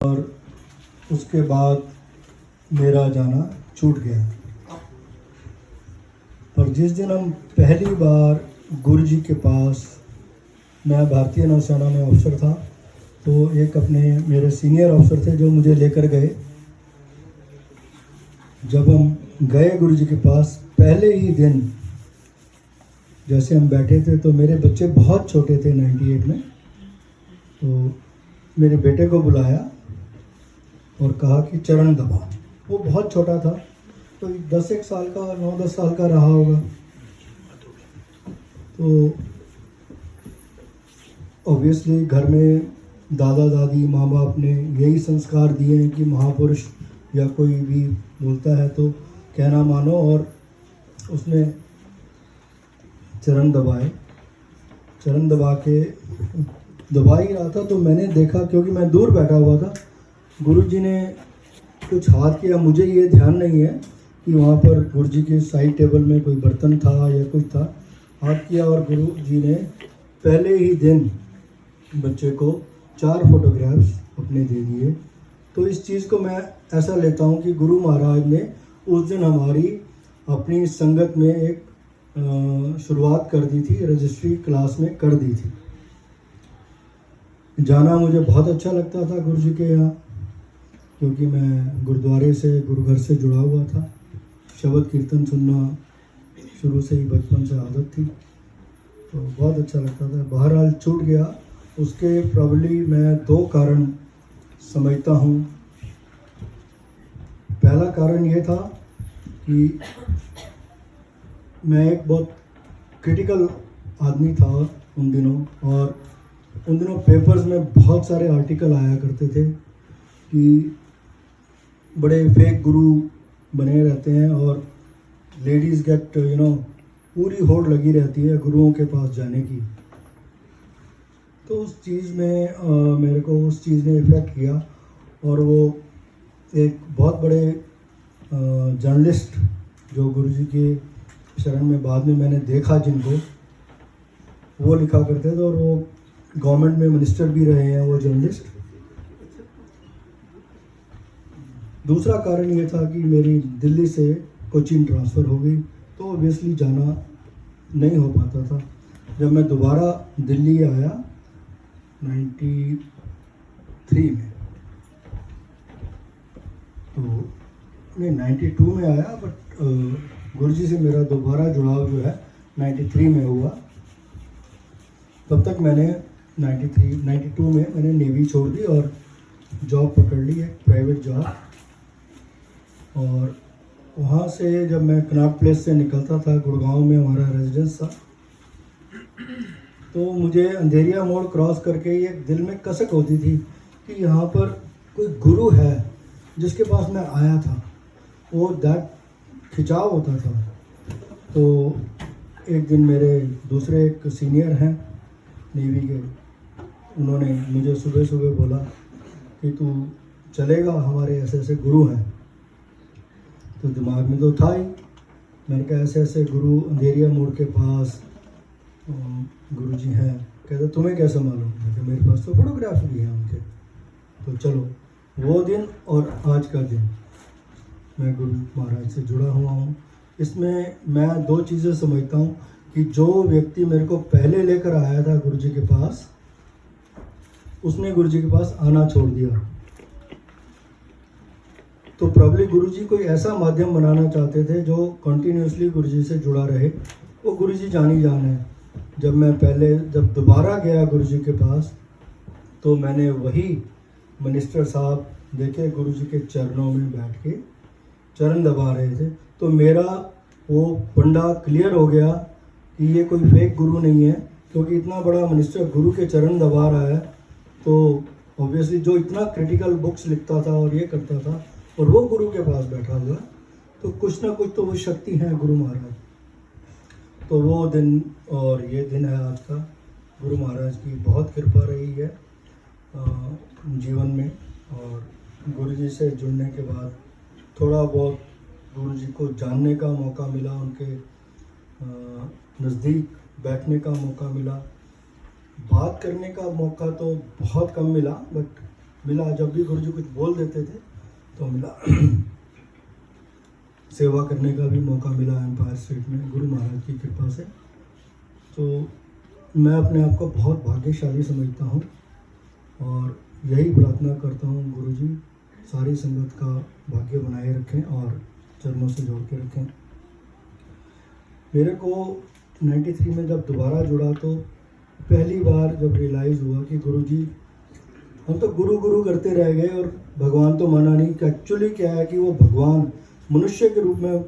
और उसके बाद मेरा जाना छूट गया। पर जिस दिन हम पहली बार गुरु जी के पास, मैं भारतीय नौसेना में अफसर था, तो एक अपने मेरे सीनियर अफसर थे जो मुझे लेकर गए। जब हम गए गुरु जी के पास, पहले ही दिन जैसे हम बैठे थे तो मेरे बच्चे बहुत छोटे थे 98 में, तो मेरे बेटे को बुलाया और कहा कि चरण दबा। वो बहुत छोटा था, तो 10-1 साल का, 9-10 साल का रहा होगा। तो ऑब्वियसली घर में दादा दादी माँ बाप ने यही संस्कार दिए हैं कि महापुरुष या कोई भी बोलता है तो कहना मानो, और उसने चरण दबाए। चरण दबा ही रहा था तो मैंने देखा, क्योंकि मैं दूर बैठा हुआ था, गुरु जी ने कुछ हाथ किया। मुझे ये ध्यान नहीं है कि वहाँ पर गुरु जी के साइड टेबल में कोई बर्तन था या कुछ था। हाथ किया और गुरु जी ने पहले ही दिन बच्चे को 4 फोटोग्राफ्स अपने दे दिए। तो इस चीज़ को मैं ऐसा लेता हूँ कि गुरु महाराज ने उस दिन हमारी अपनी संगत में एक शुरुआत कर दी थी, रजिस्ट्री क्लास में कर दी थी। जाना मुझे बहुत अच्छा लगता था गुरु जी के यहाँ, क्योंकि मैं गुरुद्वारे से, गुरुघर से जुड़ा हुआ था। शब्द कीर्तन सुनना शुरू से ही, बचपन से आदत थी, तो बहुत अच्छा लगता था। बहरहाल छूट गया। उसके प्रॉब्ली मैं 2 कारण समझता हूँ। पहला कारण ये था कि मैं एक बहुत क्रिटिकल आदमी था उन दिनों, और उन दिनों पेपर्स में बहुत सारे आर्टिकल आया करते थे कि बड़े फेक गुरु बने रहते हैं और लेडीज़ गेट पूरी होड़ लगी रहती है गुरुओं के पास जाने की। तो उस चीज़ में मेरे को उस चीज़ ने इफ़ेक्ट किया, और वो एक बहुत बड़े जर्नलिस्ट जो गुरु जी के शरण में बाद में मैंने देखा जिनको, वो लिखा करते थे, और वो गवर्नमेंट में मिनिस्टर भी रहे हैं वो जर्नलिस्ट। दूसरा कारण ये था कि मेरी दिल्ली से कोचीन ट्रांसफ़र हो गई, तो ऑब्वियसली जाना नहीं हो पाता था। जब मैं दोबारा दिल्ली आया 93 में, तो नहीं 92 में आया, बट गुरु जी से मेरा दोबारा जुड़ाव जो है 93 में हुआ। तब तक मैंने 92 में मैंने नेवी छोड़ दी और जॉब पकड़ ली, एक प्राइवेट जॉब। और वहाँ से जब मैं कनॉट प्लेस से निकलता था, गुड़गांव में हमारा रेजिडेंस था, तो मुझे अंधेरिया मोड़ क्रॉस करके ही एक दिल में कसक होती थी कि यहाँ पर कोई गुरु है जिसके पास मैं आया था। वो दैट खिंचाव होता था। तो एक दिन मेरे दूसरे एक सीनियर हैं नेवी के, उन्होंने मुझे सुबह सुबह बोला कि तू चलेगा, हमारे ऐसे ऐसे गुरु हैं। तो दिमाग में तो था ही, मैंने कहा ऐसे ऐसे गुरु अंधेरिया मोड़ के पास गुरु जी हैं। कहते तुम्हें कैसे मालूम? मैं कहा मेरे पास तो फोटोग्राफ्स भी हैं उनके। तो चलो, वो दिन और आज का दिन मैं गुरु महाराज से जुड़ा हुआ हूँ। इसमें मैं 2 चीज़ें समझता हूँ कि जो व्यक्ति मेरे को पहले लेकर आया था गुरु जी के पास, उसने गुरु जी के पास आना छोड़ दिया। तो प्रॉब्ली गुरु जी कोई ऐसा माध्यम बनाना चाहते थे जो कंटिन्यूसली गुरु जी से जुड़ा रहे। वो गुरु जी जानी जान है। जब दोबारा गया गुरु जी के पास, तो मैंने वही मिनिस्टर साहब देखे गुरु जी के चरणों में बैठ के चरण दबा रहे थे, तो मेरा वो पंडा क्लियर हो गया कि ये कोई फेक गुरु नहीं है, क्योंकि इतना बड़ा मिनिस्टर गुरु के चरण दबा रहा है। तो ऑब्वियसली जो इतना क्रिटिकल बुक्स लिखता था और ये करता था, और वो गुरु के पास बैठा हुआ, तो कुछ ना कुछ तो वो शक्ति है गुरु महाराज। तो वो दिन और ये दिन है आज का। गुरु महाराज की बहुत कृपा रही है जीवन में, और गुरु जी से जुड़ने के बाद थोड़ा बहुत गुरु जी को जानने का मौका मिला, उनके नज़दीक बैठने का मौका मिला। बात करने का मौका तो बहुत कम मिला, बट मिला, जब भी गुरुजी कुछ बोल देते थे तो मिला। सेवा करने का भी मौका मिला एम्पायर स्टेट में गुरु महाराज की कृपा से। तो मैं अपने आप को बहुत भाग्यशाली समझता हूँ और यही प्रार्थना करता हूँ गुरुजी सारी संगत का भाग्य बनाए रखें और चरणों से जोड़ के रखें। मेरे को 93 में जब दोबारा जुड़ा तो पहली बार जब रियलाइज़ हुआ कि गुरुजी, हम तो गुरु गुरु करते रह गए और भगवान तो माना नहीं कि एक्चुअली क्या है कि वो भगवान मनुष्य के रूप में,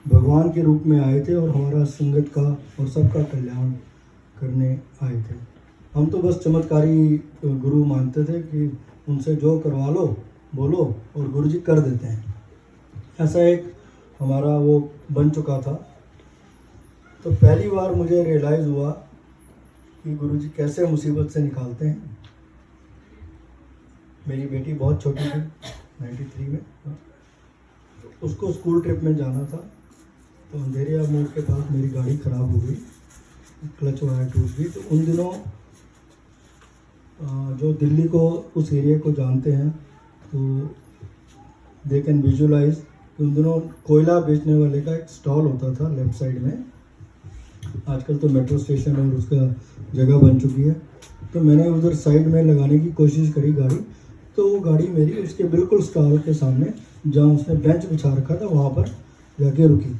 भगवान के रूप में आए थे और हमारा संगत का और सबका कल्याण करने आए थे। हम तो बस चमत्कारी गुरु मानते थे कि उनसे जो करवा लो बोलो और गुरुजी कर देते हैं, ऐसा एक हमारा वो बन चुका था। तो पहली बार मुझे रियलाइज़ हुआ कि गुरुजी कैसे मुसीबत से निकालते हैं। मेरी बेटी बहुत छोटी थी 93 में, उसको स्कूल ट्रिप में जाना था तो अंधेरिया मोड़ के पास मेरी गाड़ी ख़राब हो गई, क्लच वायर टूट गई। तो उन दिनों जो दिल्ली को उस एरिया को जानते हैं तो दे कैन विजुलाइज, उन दिनों कोयला बेचने वाले का एक स्टॉल होता था लेफ्ट साइड में। आजकल तो मेट्रो स्टेशन और उसका जगह बन चुकी है। तो मैंने उधर साइड में लगाने की कोशिश करी गाड़ी, तो वो गाड़ी मेरी उसके बिल्कुल स्टॉल के सामने जहाँ उसने बेंच बिछा रखा था वहाँ पर जाके रुकी।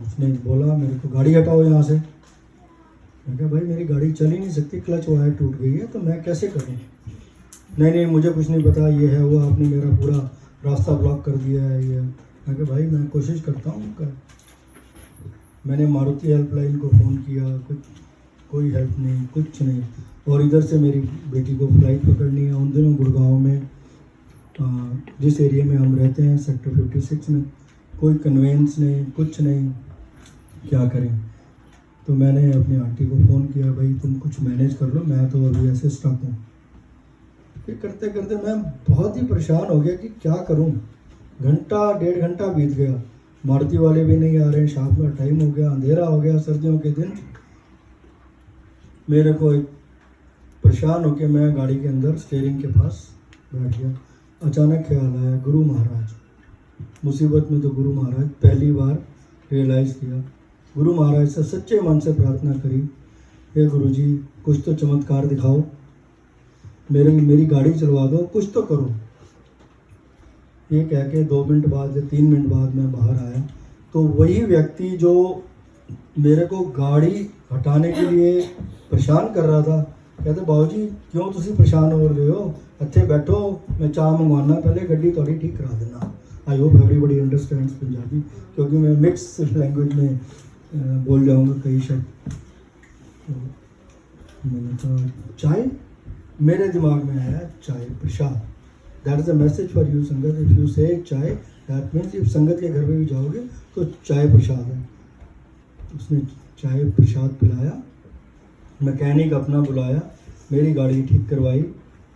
उसने बोला मेरे को गाड़ी हटाओ यहाँ से। मैं कहा भाई मेरी गाड़ी चल ही नहीं सकती, क्लच वायर टूट गई है तो मैं कैसे करूँ। नहीं मुझे कुछ नहीं पता, ये है वो, आपने मेरा पूरा रास्ता ब्लॉक कर दिया है ये। मैं कहा भाई मैं कोशिश करता हूँ। मैंने मारुति हेल्पलाइन को फ़ोन किया, कोई हेल्प नहीं, कुछ नहीं। और इधर से मेरी बेटी को फ्लाइट पकड़नी है। उन दिनों गुड़गांव में जिस एरिया में हम रहते हैं सेक्टर 56 में कोई कन्वेंस नहीं, कुछ नहीं, क्या करें। तो मैंने अपनी आंटी को फ़ोन किया, भाई तुम कुछ मैनेज कर लो, मैं तो अभी ऐसे स्टक हूँ। फिर करते करते मैं बहुत ही परेशान हो गया कि क्या करूँ। घंटा 1.5 घंटा बीत गया, मारुति वाले भी नहीं आ रहे, शाम का टाइम हो गया, अंधेरा हो गया, सर्दियों के दिन। मेरे को एक परेशान होकर मैं गाड़ी के अंदर स्टीयरिंग के पास बैठ गया। अचानक ख्याल आया गुरु महाराज, मुसीबत में तो गुरु महाराज। पहली बार रियलाइज़ किया, गुरु महाराज से सच्चे मन से प्रार्थना करी, हे गुरुजी कुछ तो चमत्कार दिखाओ, मेरी गाड़ी चलवा दो, कुछ तो करो। ये कह के 2 मिनट बाद या 3 मिनट बाद मैं बाहर आया तो वही व्यक्ति जो मेरे को गाड़ी हटाने के लिए परेशान कर रहा था, कहते बाबूजी क्यों तुसी परेशान हो रहे हो, ਇੱਥੇ बैठो मैं चाह मंगवाना, पहले गड्डी थोड़ी ठीक करा देना। I hope everybody understands Punjabi, क्योंकि मैं मिक्स लैंग्वेज में बोल जाऊँगा कई शब्द। तो मैंने कहा चाय, मेरे दिमाग में आया चाय प्रसाद, that is a message for you sangat, if you say chai that means if संगत के घर में भी जाओगे तो चाय प्रसाद है। उसने चाय प्रसाद पिलाया, मैकेनिक अपना बुलाया, मेरी गाड़ी ठीक करवाई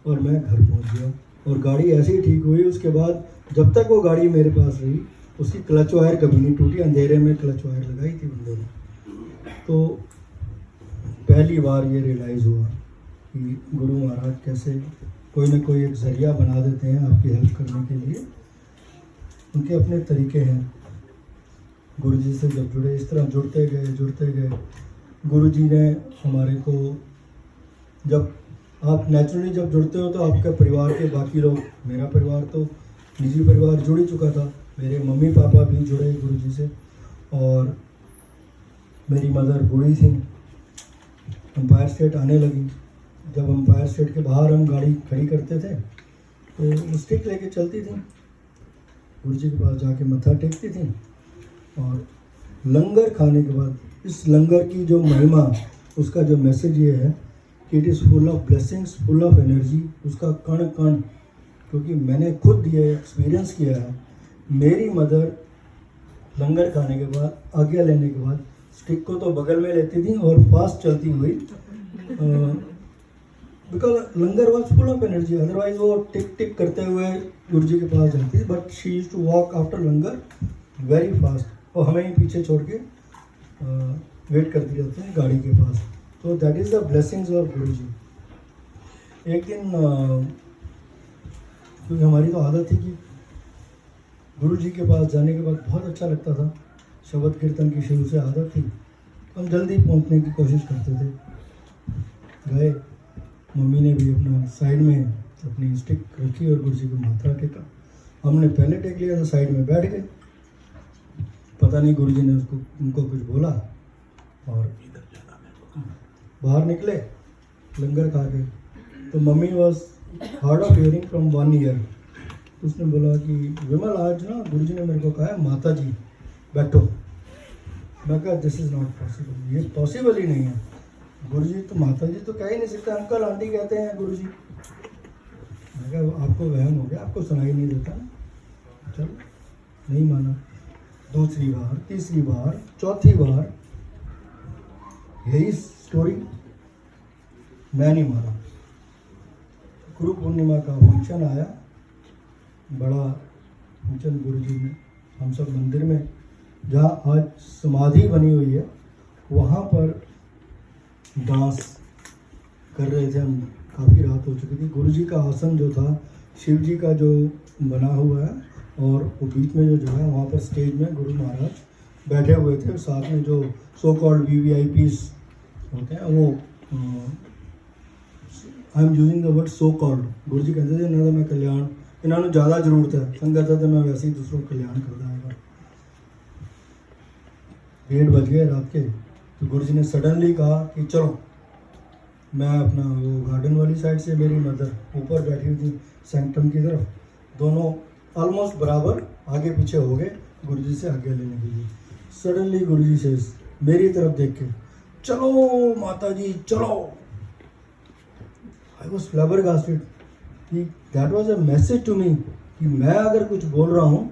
और मैं घर पहुंच गया। और गाड़ी ऐसे ही ठीक हुई। उसके बाद जब तक वो गाड़ी मेरे पास रही उसकी क्लच वायर कभी नहीं टूटी। अंधेरे में क्लच वायर लगाई थी बंदे ने। तो पहली बार ये रियलाइज़ हुआ कि गुरु महाराज कैसे कोई ना कोई एक ज़रिया बना देते हैं आपकी हेल्प करने के लिए। उनके अपने तरीके हैं। गुरु जी से जब जुड़े, इस तरह जुड़ते गए। गुरु जी ने हमारे को, जब आप नेचुरली जब जुड़ते हो तो आपके परिवार के बाकी लोग, मेरा परिवार तो निजी परिवार जुड़ ही चुका था, मेरे मम्मी पापा भी जुड़े गुरु जी से। और मेरी मदर बूढ़ी थी, एम्पायर स्टेट आने लगी। जब एम्पायर स्टेट के बाहर हम गाड़ी खड़ी करते थे तो स्टिक लेके चलती थी, गुरु जी के पास जाके मत्था टेकती थी। और लंगर खाने के बाद इस लंगर की जो महिमा, उसका जो मैसेज ये है कि it is full of blessings, full of energy. उसका कण कण, क्योंकि मैंने खुद ये एक्सपीरियंस किया है। मेरी मदर लंगर खाने के बाद, आज्ञा लेने के बाद स्टिक को तो बगल में लेती थी और फास्ट चलती हुई, because langar was full of energy. Otherwise वो टिक टिक करते हुए गुरु जी के पास जाती थी, but she used to walk after langar very fast. और हमें ही पीछे छोड़ के वेट करती रहती है गाड़ी के पास। तो that is the blessings of गुरु जी। एक दिन क्योंकि हमारी तो आदत थी कि गुरु जी के पास जाने के बाद बहुत अच्छा लगता था, शब्द कीर्तन की शुरू से आदत थी, हम जल्दी पहुंचने की कोशिश करते थे। गए, मम्मी ने भी अपना साइड में अपनी स्टिक रखी और गुरु जी को माथा टेका। हमने पहले टेक लिया तो साइड में बैठ गए। पता नहीं गुरु जी ने उनको कुछ बोला और बाहर निकले लंगर खा के। तो mummy was hard of hearing from 1 year. उसने बोला कि विमल आज ना गुरु जी ने मेरे को कहा है माता जी बैठो। मैं कहा दिस इज़ नॉट पॉसिबल, ये पॉसिबल ही नहीं है। गुरु जी तो माता जी तो कह ही नहीं सकते, अंकल आंटी कहते हैं गुरु जी। मैं कहा आपको वहम हो गया, आपको सुनाई नहीं देता। चलो नहीं माना, दूसरी बार, तीसरी बार, चौथी बार यही स्टोरी, मैं नहीं माना। गुरु पूर्णिमा का फंक्शन आया, बड़ा फंक्शन गुरु जी ने, हम सब मंदिर में जहाँ आज समाधि बनी हुई है वहाँ पर डांस कर रहे थे हम। काफ़ी रात हो चुकी थी। गुरु जी का आसन जो था शिव जी का जो बना हुआ है और वो बीच में जो है वहाँ पर स्टेज में गुरु महाराज बैठे हुए थे। साथ में जो सो कॉल्ड VVIPs होते हैं वो I am using the word so called. गुरु जी कहते थे इन्होंने मैं कल्याण इन्होंने ज़्यादा जरूरत है संगत है तो मैं वैसे ही दूसरों को कल्याण करता है। 1:30 बज गए रात के। तो गुरु जी ने सडनली कहा कि चलो, मैं अपना वो गार्डन वाली साइड से, मेरी मदर ऊपर बैठी हुई थी सेंक्टम की तरफ, दोनों ऑलमोस्ट बराबर आगे पीछे हो गए गुरु जी से आगे लेने के लिए। सडनली गुरु जी से मेरी तरफ देख के चलो माता जी चलो। आई वॉज फ्लैबरगास्टेड कि that was a message to me कि मैं अगर कुछ बोल रहा हूँ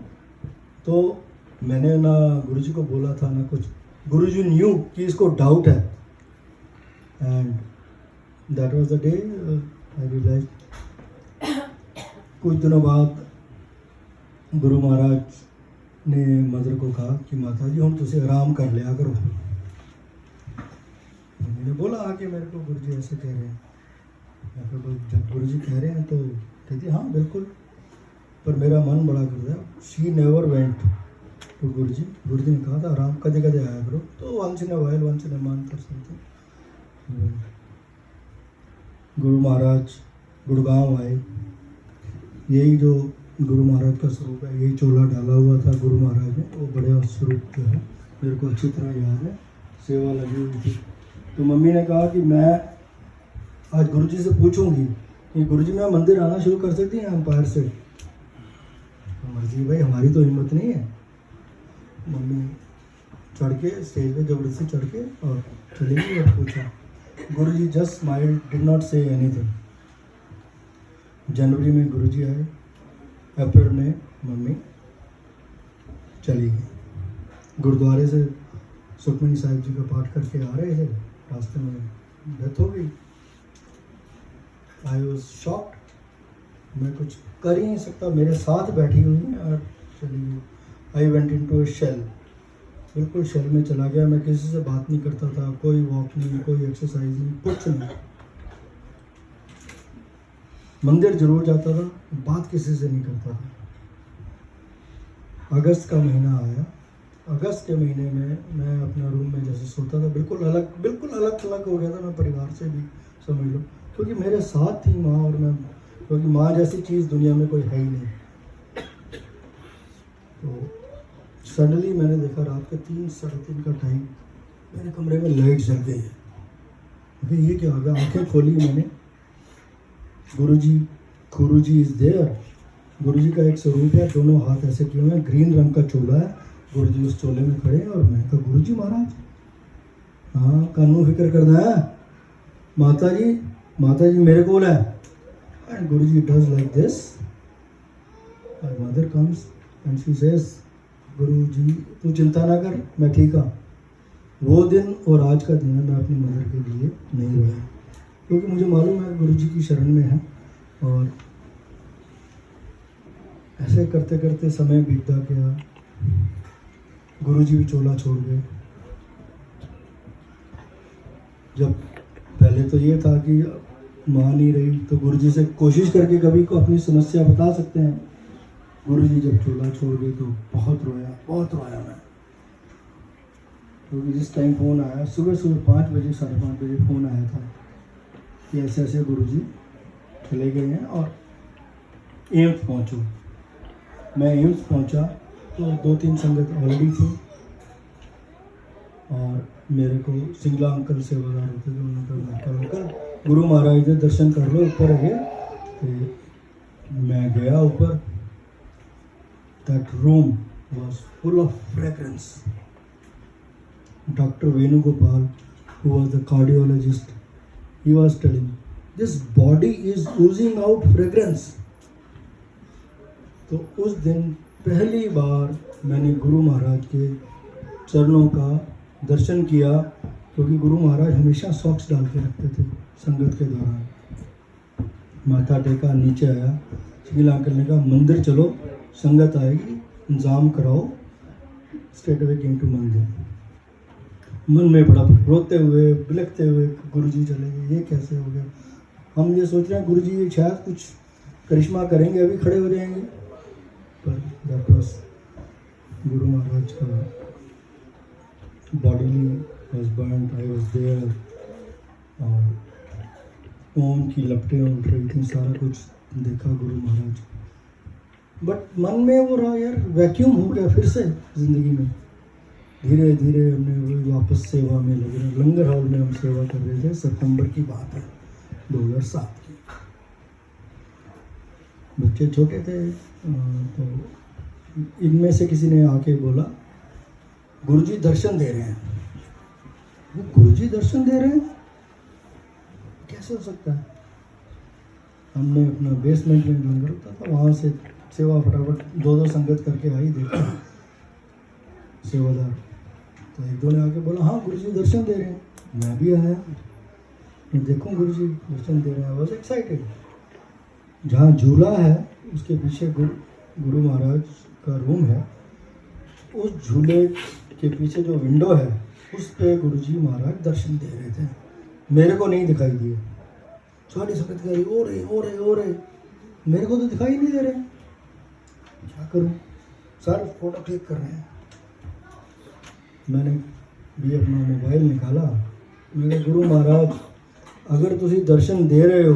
तो मैंने ना गुरु जी को बोला था ना कुछ। गुरु जी न्यू कि इसको डाउट है। And that was the day I realise. कुछ दिनों बाद गुरु महाराज ने मदर को कहा कि माता जी हम तुझे आराम कर लिया करो। मैंने बोला आके मेरे को गुरु जी ऐसे कह रहे हैं। मैं कहा जब गुरु जी कह रहे हैं तो कहती हाँ बिल्कुल, पर मेरा मन बड़ा कर रहा है। शी नेवर वेंट टू गुरु जी। गुरु जी ने कहा था आराम कदे कदे आया करो, तो once in a while, once in a month और समथिंग। गुरु महाराज गुड़गांव आए। यही जो गुरु महाराज का स्वरूप है, यही चोला डाला हुआ था गुरु महाराज ने, वो बड़ा स्वरूप जो है मेरे को अच्छी तरह याद है। सेवा लगी हुई थी। तो मम्मी ने कहा कि मैं आज गुरु जी से पूछूंगी कि गुरु जी मैं मंदिर आना शुरू कर सकती हैं एम्पायर से। तो मर्जी भाई, हमारी तो हिम्मत नहीं है। मम्मी चढ़ के स्टेज पे जबरदस्ती चढ़ के और चली गई और पूछा। Guru ji just smiled, did not say anything. जनवरी में गुरु जी आए, अप्रैल में मम्मी चली गई। गुरुद्वारे से सुखमनी साहिब जी का पाठ करके आ रहे थे, रास्ते में डेथ हो गई। I was shocked. मैं कुछ कर ही नहीं सकता, मेरे साथ बैठी हुई हैं और चली गई। I went into a shell, बिल्कुल शेल में चला गया। मैं किसी से बात नहीं करता था, कोई वॉक नहीं, कोई एक्सरसाइज नहीं, कुछ नहीं। मंदिर जरूर जाता था, बात किसी से नहीं करता था। अगस्त का महीना आया। अगस्त के महीने में मैं अपना रूम में जैसे सोता था, बिल्कुल अलग थलग हो गया था मैं परिवार से भी, समझ लो। क्योंकि मेरे साथ थी माँ और मैं, क्योंकि माँ जैसी चीज़ दुनिया में कोई है ही नहीं। तो सडनली मैंने देखा रात के 3 साढ़े 3 का टाइम, मेरे कमरे में लाइट जल गई है। अभी ये क्या हो गया? आंखें खोली मैंने, गुरु जी इज देयर। गुरु जी का एक स्वरूप है, दोनों हाथ ऐसे किए हुए हैं, ग्रीन रंग का चोला है। गुरु जी उस चोले में खड़े हैं और मैं कहा गुरु जी महाराज, हाँ कानू फिक्र करना है। माता जी मेरे को है। And Guru ji does like this. Mother comes and she says, Guru ji तू चिंता ना कर, मैं ठीक हूँ। वो दिन और आज का दिन है, मैं अपनी मदर के लिए नहीं रोया, क्योंकि मुझे मालूम है गुरु जी की शरण में है। और ऐसे करते करते समय बीतता गया। गुरु जी भी चोला छोड़ गए। जब पहले तो ये था कि मान नहीं रही, तो गुरुजी से कोशिश करके कभी को अपनी समस्या बता सकते हैं। गुरुजी जब चूल्हा छोड़ गए तो बहुत रोया मैं, क्योंकि जिस टाइम फ़ोन आया सुबह 5 बजे 5:30 बजे फ़ोन आया था कि ऐसे ऐसे गुरुजी चले गए हैं और एम्स पहुँचो। मैं एम्स पहुँचा तो 2-3 संगत ऑलरेडी थी और मेरे को सिंगला अंकल सेवादार होते थे, उन्होंने कहा अंकल गुरु महाराज के दर्शन कर लो ऊपर है। तो मैं गया ऊपर। That room was full of fragrance. Doctor Venugopal, who was the cardiologist, he was telling, this body is oozing out fragrance. तो उस दिन पहली बार मैंने गुरु महाराज के चरणों का दर्शन किया, क्योंकि गुरु महाराज हमेशा सॉक्स डाल के रखते थे संगत के दौरान। माथा टेका, नीचे आया। सिंगला अंकल ने कहा मंदिर चलो, संगत आएगी, इंतजाम कराओ। स्ट्रेट अवे केम टू मंदिर। मन में बड़ा रोते हुए बिलखते हुए गुरुजी चले गए, ये कैसे हो गया। हम ये सोच रहे हैं गुरुजी ये शायद कुछ करिश्मा करेंगे, अभी खड़े हो जाएंगे, पर दैट वाज गुरु महाराज का body was burned, I was there, और ओम की लपटें उठ रही थी, सारा कुछ देखा गुरु महाराज। बट मन में वो रहा यार, वैक्यूम हो गया फिर से ज़िंदगी में। धीरे धीरे हमने वापस सेवा में लगे। लंगर हॉल में हम सेवा कर रहे थे, सितंबर की बात है 2007 की। बच्चे छोटे थे, तो इनमें से किसी ने आके बोला गुरुजी दर्शन दे रहे हैं। वो गुरुजी दर्शन दे रहे हैं, कैसे हो सकता है। हमने अपना बेसमेंट में लंगर होता था, वहाँ से सेवा फटाफट 2-2 संगत करके आई। देखा सेवादार, तो एक दो ने आके बोला हाँ गुरुजी दर्शन दे रहे हैं। मैं भी आया, मैं देखूँ गुरुजी दर्शन दे रहे हैं। I was excited. जहाँ झूला है उसके पीछे गुरु महाराज का रूम है। उस झूले के पीछे जो विंडो है उस पे गुरुजी महाराज दर्शन दे रहे थे। मेरे को नहीं दिखाई दिए। सारी संगत कह रही ओ रे, मेरे को तो दिखाई नहीं दे रहे, क्या करूँ। सारे फोटो क्लिक कर रहे हैं। मैंने भी अपना मोबाइल निकाला। मैंने गुरु महाराज अगर तुसी दर्शन दे रहे हो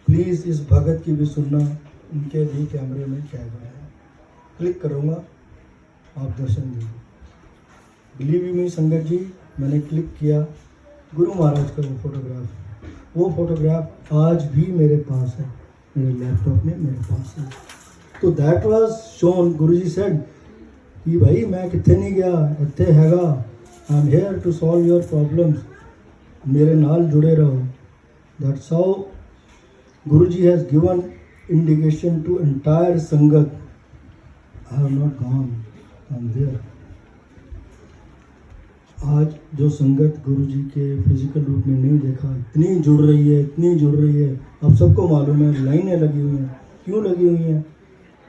प्लीज़ इस भगत की भी सुनना, उनके भी कैमरे में कैमरा है, क्लिक करूँगा आप दर्शन दीजिए। बिलीव मी संगत जी, मैंने क्लिक किया, गुरु महाराज का वो फोटोग्राफ आज भी मेरे पास है, मेरे लैपटॉप में मेरे पास है। तो that was shown. Guruji said कि भाई मैं कितने नहीं गया, इतने हैगा, I am here to solve your problems, मेरे नाल जुड़े रहो। That's how Guruji has given indication to entire sangat. I have not gone, I am there. आज जो संगत गुरुजी के फिजिकल रूप में नहीं देखा, इतनी जुड़ रही है। अब सबको मालूम है, लाइनें लगी हुई हैं। क्यों लगी हुई हैं?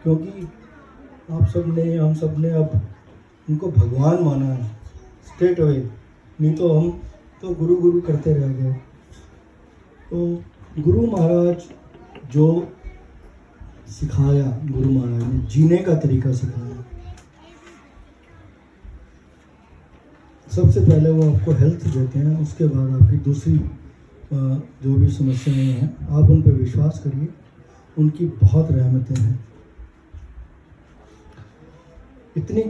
क्योंकि आप सब ने, हम सब ने अब उनको भगवान माना है स्ट्रेट अवे। नहीं तो हम तो गुरु करते रह गए। तो गुरु महाराज जो सिखाया, गुरु महाराज ने जीने का तरीका सिखाया। सबसे पहले वो आपको हेल्थ देते हैं, उसके बाद आपकी दूसरी जो भी समस्याएं हैं आप उन पर विश्वास करिए, उनकी बहुत रहमतें हैं। इतनी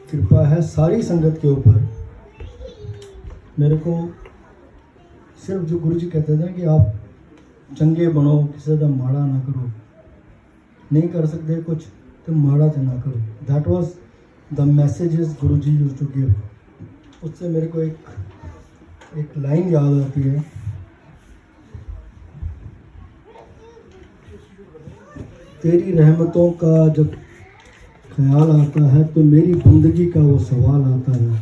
कृपा है सारी संगत के ऊपर। मेरे को सिर्फ जो गुरुजी कहते थे कि आप चंगे बनो, किसी का माड़ा ना करो, नहीं कर सकते कुछ तो माड़ा तो ना करो। That was the messages Guruji used to give. उससे मेरे को एक लाइन याद आती है, तेरी रहमतों का जब ख्याल आता है तो मेरी बंदगी का वो सवाल आता है।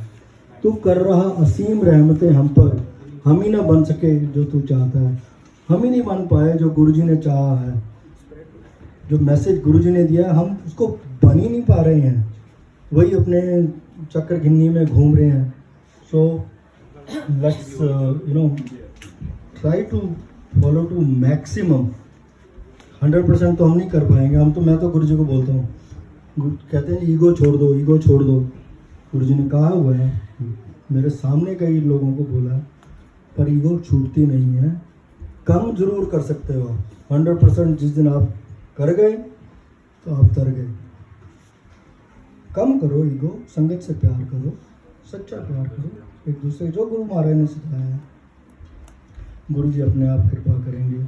तू कर रहा असीम रहमतें हम पर, हम ही ना बन सके जो तू चाहता है। हम ही नहीं बन पाए जो गुरुजी ने चाहा है। जो मैसेज गुरुजी ने दिया हम उसको बन ही नहीं पा रहे हैं, वही अपने चक्कर गिन्नी में घूम रहे हैं। So let's try to follow to maximum. 100% तो हम नहीं कर पाएंगे, मैं तो गुरु जी को बोलता हूँ, कहते हैं ईगो छोड़ दो, ईगो छोड़ दो। गुरु जी ने कहा हुआ है, मेरे सामने कई लोगों को बोला, पर ईगो छूटती नहीं है। कम जरूर कर सकते हो आप, 100% जिस दिन आप कर गए तो आप तर गए। कम करो ईगो, संगत से प्यार करो, सच्चा प्यार करो एक दूसरे, जो गुरु महाराज ने सिखाया है। गुरु जी अपने आप कृपा करेंगे।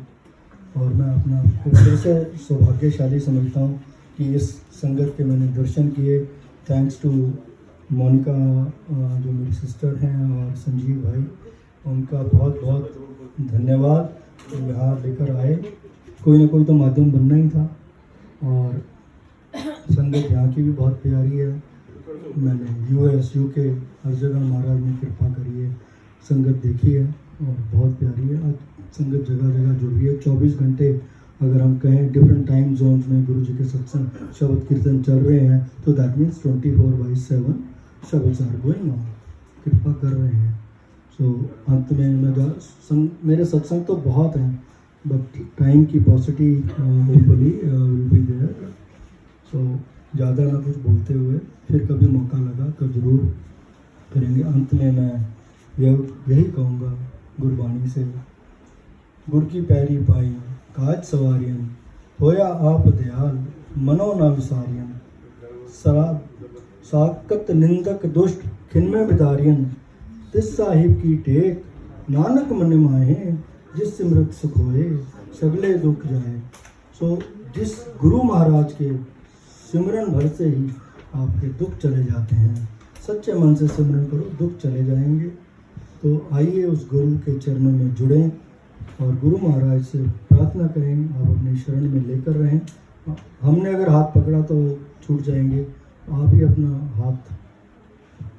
और मैं अपना आप को फिर से सौभाग्यशाली समझता हूँ कि इस संगत के मैंने दर्शन किए। थैंक्स टू मोनिका जो मेरी सिस्टर हैं और संजीव भाई, उनका बहुत बहुत धन्यवाद यहाँ लेकर आए। कोई ना कोई तो माध्यम बनना ही था। और संगत यहाँ की भी बहुत प्यारी है। मैंने US UK हर जगह महाराज ने कृपा करी है, संगत देखी है और बहुत प्यारी है। आज संगत जगह जगह जुड़ रही है। 24 घंटे अगर हम कहें डिफरेंट टाइम जोन्स में गुरु जी के सत्संग शब्द कीर्तन चल रहे हैं, तो दैट मीन्स 24/7 शब्द आर गोइंग ऑन, कृपा कर रहे हैं। सो अंत में मैं मेरे सत्संग तो बहुत हैं, बट टाइम की paucity hopefully will be there. So ज़्यादा ना कुछ बोलते हुए, फिर कभी मौका लगा तो ज़रूर करेंगे। अंत में मैं यही कहूँगा गुरबाणी से, गुर की पैरी पाई काज सवारियन, होया आप दयाल मनो न विसारियन, साकत निंदक दुष्ट खिनमें बिदारियन, तिस साहिब की टेक नानक मन माहे, जिस सिमरत सुख होए सगले दुख जाए। सो जिस गुरु महाराज के सिमरन भर से ही आपके दुख चले जाते हैं। सच्चे मन से सिमरन करो, दुख चले जाएंगे। तो आइए उस गुरु के चरणों में जुड़ें और गुरु महाराज से प्रार्थना करें, आप अपने शरण में लेकर रहें। हमने अगर हाथ पकड़ा तो छूट जाएंगे, आप ही अपना हाथ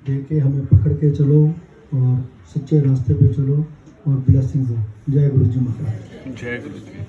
दे के हमें पकड़ के चलो और सच्चे रास्ते पे चलो और ब्लेसिंग्स हो। जय गुरु जी महाराज। जय गुरु जी।